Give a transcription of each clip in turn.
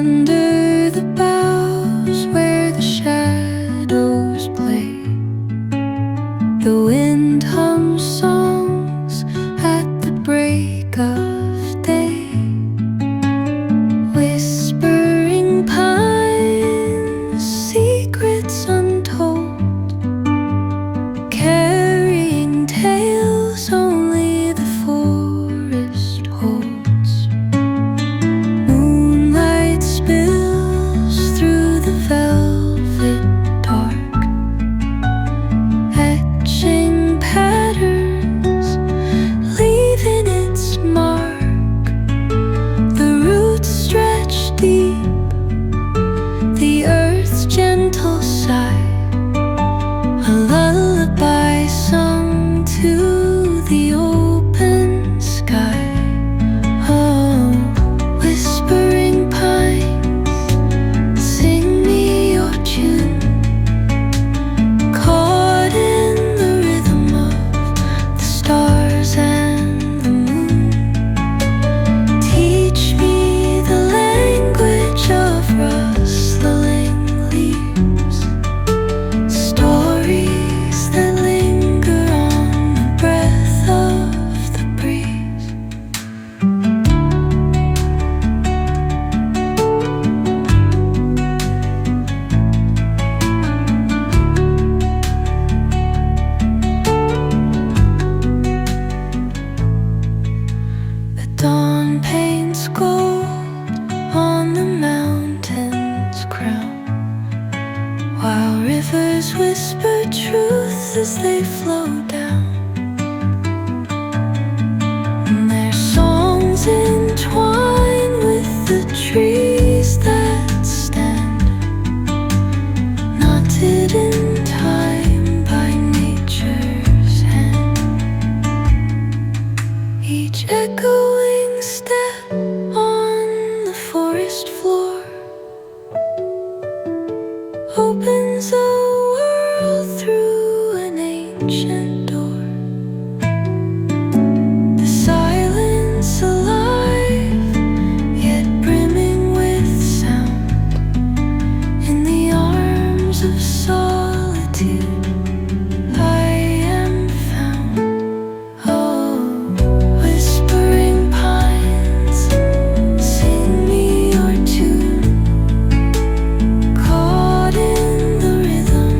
Under the boughs where the shadows play, the wind hums songs at the break of day. Whispering pines, secrets untold, carrying tales only the forest holds. Moonlight spills through the velvet dark, etching patterns, leaving its mark. The roots stretch deep, the earth's gentle sigh, a lullaby sung to the open sky. Oh, whispering pines, sing me your tune, caught in the rhythm of the stars and the moon. Teach me the language of rustling leaves, stories that linger on the breath of the breeze. The dawn paints gold on the mountain's crown, while rivers whisper truth as they flow down. And their songs entwine with the trees that stand, knotted in time by nature's hand. Each echoing step on the forest floor opens a world through an ancient door. The silence alive, yet brimming with sound. In the arms of solitude I am found. Oh, whispering pines, sing me your tune, caught in the rhythm,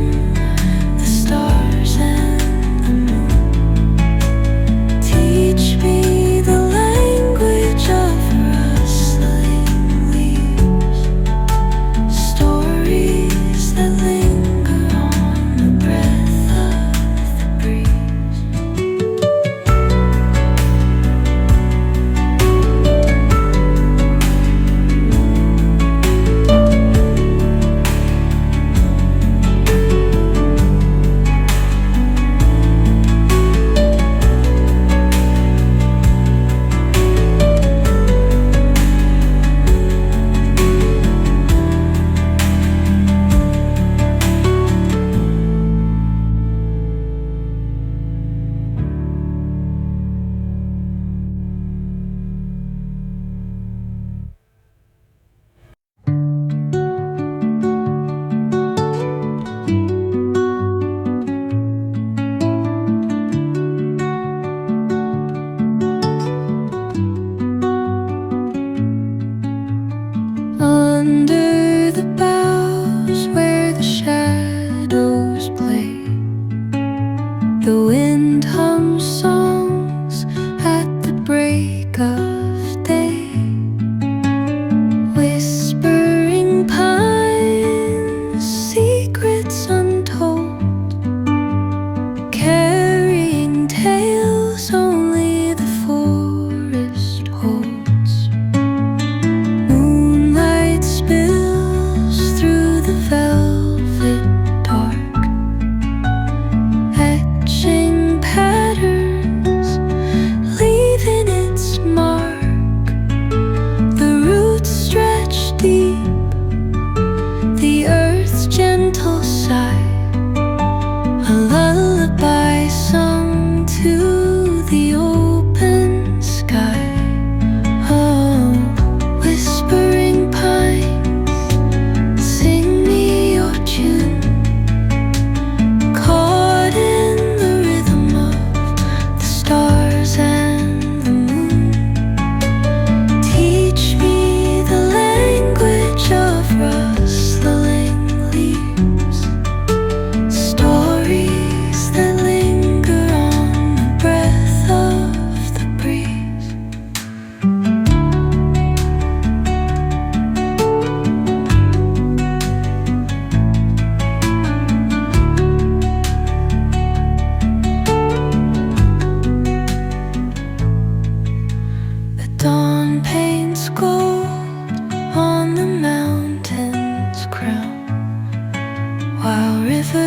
the stars and the moon. Teach me the language of rustling leaves, stories that linger on the breath of the breeze. Under the boughs where the shadows play, the wind hums songs at the break of day. Whispering pines, secrets untold, carrying tales only the forest holds. Moonlight spills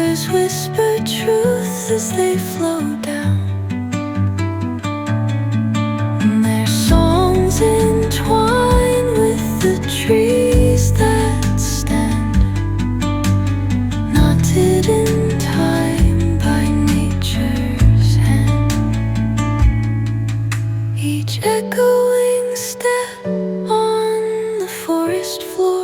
rivers whisper truth as they flow down, and their songs entwine with the trees that stand, knotted in time by nature's hand. Each echoing step on the forest floor